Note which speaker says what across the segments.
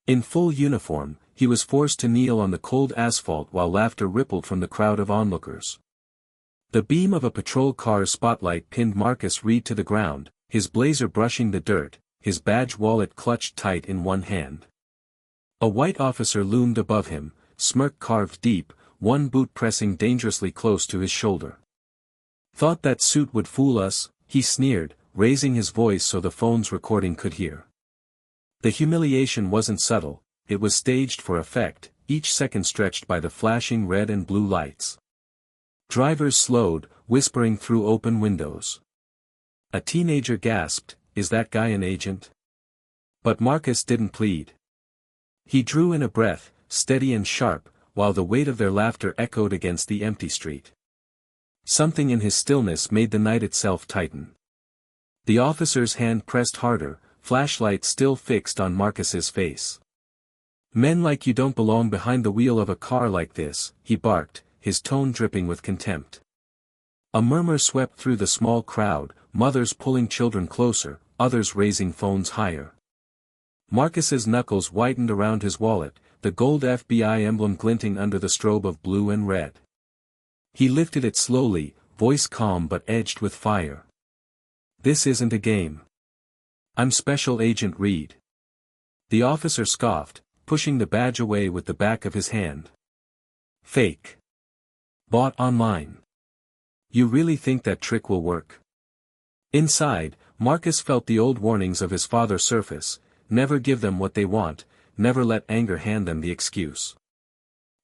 Speaker 1: In full uniform, he was forced to kneel on the cold asphalt while laughter rippled from the crowd of onlookers. The beam of a patrol car's spotlight pinned Marcus Reed to the ground, his blazer brushing the dirt, his badge wallet clutched tight in one hand. A white officer loomed above him, smirk carved deep, one boot pressing dangerously close to his shoulder. "Thought that suit would fool us," he sneered, raising his voice so the phone's recording could hear. The humiliation wasn't subtle, it was staged for effect, each second stretched by the flashing red and blue lights. Drivers slowed, whispering through open windows. A teenager gasped, "Is that guy an agent?" But Marcus didn't plead. He drew in a breath, steady and sharp, while the weight of their laughter echoed against the empty street. Something in his stillness made the night itself tighten. The officer's hand pressed harder, flashlight still fixed on Marcus's face. "Men like you don't belong behind the wheel of a car like this," he barked, his tone dripping with contempt. A murmur swept through the small crowd, mothers pulling children closer, others raising phones higher. Marcus's knuckles whitened around his wallet, the gold FBI emblem glinting under the strobe of blue and red. He lifted it slowly, voice calm but edged with fire. "This isn't a game. I'm Special Agent Reed." The officer scoffed, pushing the badge away with the back of his hand. "Fake. Bought online. You really think that trick will work?" Inside, Marcus felt the old warnings of his father surface: never give them what they want, never let anger hand them the excuse.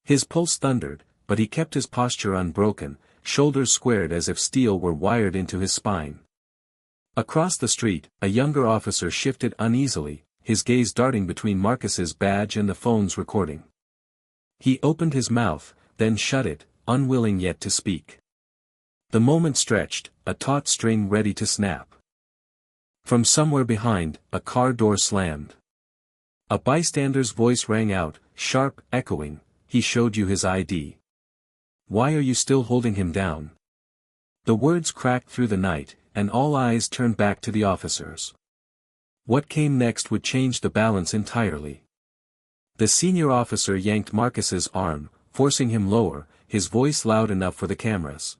Speaker 1: His pulse thundered, but he kept his posture unbroken, shoulders squared as if steel were wired into his spine. Across the street, a younger officer shifted uneasily, his gaze darting between Marcus's badge and the phone's recording. He opened his mouth, then shut it, unwilling yet to speak. The moment stretched, a taut string ready to snap. From somewhere behind, a car door slammed. A bystander's voice rang out, sharp, echoing, "He showed you his ID. Why are you still holding him down?" The words cracked through the night, and all eyes turned back to the officers. What came next would change the balance entirely. The senior officer yanked Marcus's arm, forcing him lower, his voice loud enough for the cameras.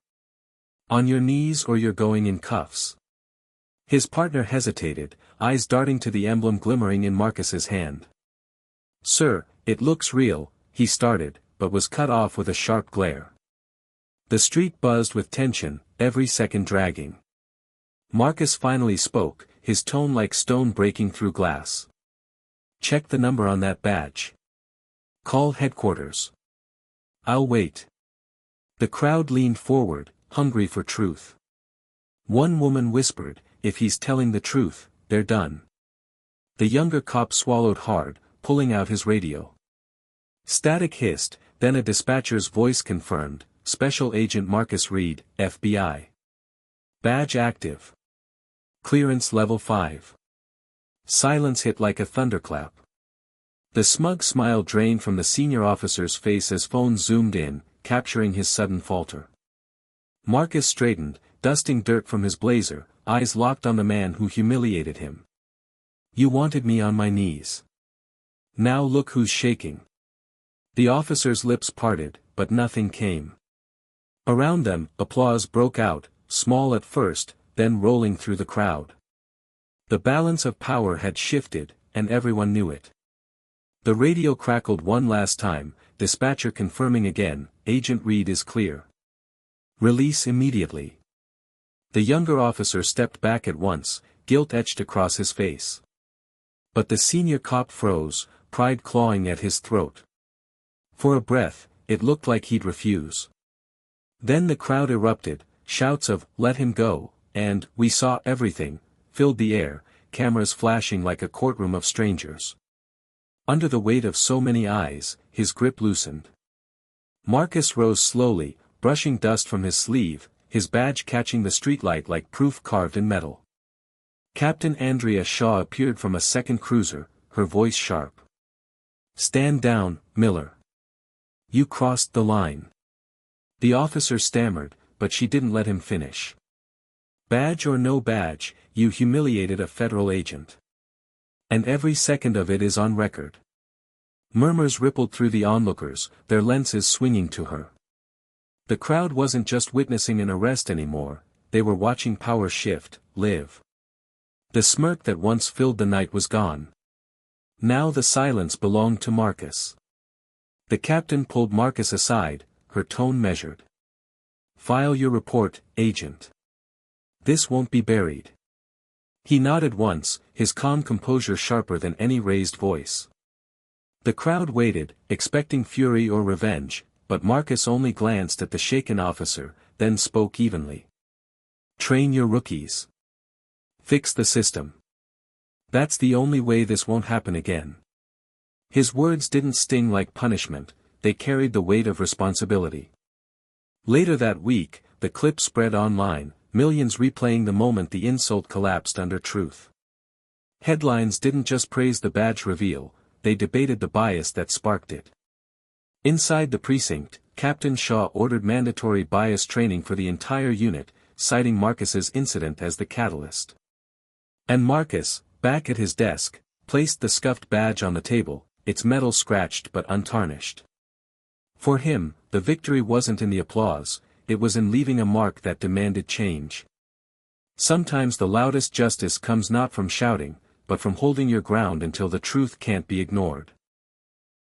Speaker 1: "On your knees or you're going in cuffs." His partner hesitated, eyes darting to the emblem glimmering in Marcus's hand. "Sir, it looks real," he started, but was cut off with a sharp glare. The street buzzed with tension, every second dragging. Marcus finally spoke, his tone like stone breaking through glass. "Check the number on that badge. Call headquarters. I'll wait." The crowd leaned forward, hungry for truth. One woman whispered, "If he's telling the truth, they're done." The younger cop swallowed hard, pulling out his radio. Static hissed, then a dispatcher's voice confirmed, "Special Agent Marcus Reed, FBI. Badge active. Clearance level 5. Silence hit like a thunderclap. The smug smile drained from the senior officer's face as phone zoomed in, capturing his sudden falter. Marcus straightened, dusting dirt from his blazer, eyes locked on the man who humiliated him. "You wanted me on my knees. Now look who's shaking." The officer's lips parted, but nothing came. Around them, applause broke out, small at first, then rolling through the crowd. The balance of power had shifted, and everyone knew it. The radio crackled one last time, dispatcher confirming again, "Agent Reed is clear. Release immediately." The younger officer stepped back at once, guilt etched across his face. But the senior cop froze, pride clawing at his throat. For a breath, it looked like he'd refuse. Then the crowd erupted, shouts of, "Let him go," and, "We saw everything," filled the air, cameras flashing like a courtroom of strangers. Under the weight of so many eyes, his grip loosened. Marcus rose slowly, brushing dust from his sleeve, his badge catching the streetlight like proof carved in metal. Captain Andrea Shaw appeared from a second cruiser, her voice sharp. "Stand down, Miller. You crossed the line." The officer stammered, but she didn't let him finish. "Badge or no badge, you humiliated a federal agent. And every second of it is on record. Murmurs rippled through the onlookers, their lenses swinging to her. The crowd wasn't just witnessing an arrest anymore, they were watching power shift, live. The smirk that once filled the night was gone. Now the silence belonged to Marcus. The captain pulled Marcus aside, her tone measured. "File your report, agent. This won't be buried." He nodded once, his calm composure sharper than any raised voice. The crowd waited, expecting fury or revenge, but Marcus only glanced at the shaken officer, then spoke evenly. "Train your rookies. Fix the system. That's the only way this won't happen again." His words didn't sting like punishment, they carried the weight of responsibility. Later that week, the clip spread online, millions replaying the moment the insult collapsed under truth. Headlines didn't just praise the badge reveal, they debated the bias that sparked it. Inside the precinct, Captain Shaw ordered mandatory bias training for the entire unit, citing Marcus's incident as the catalyst. And Marcus, back at his desk, placed the scuffed badge on the table, its metal scratched but untarnished. For him, the victory wasn't in the applause, it was in leaving a mark that demanded change. Sometimes the loudest justice comes not from shouting, but from holding your ground until the truth can't be ignored.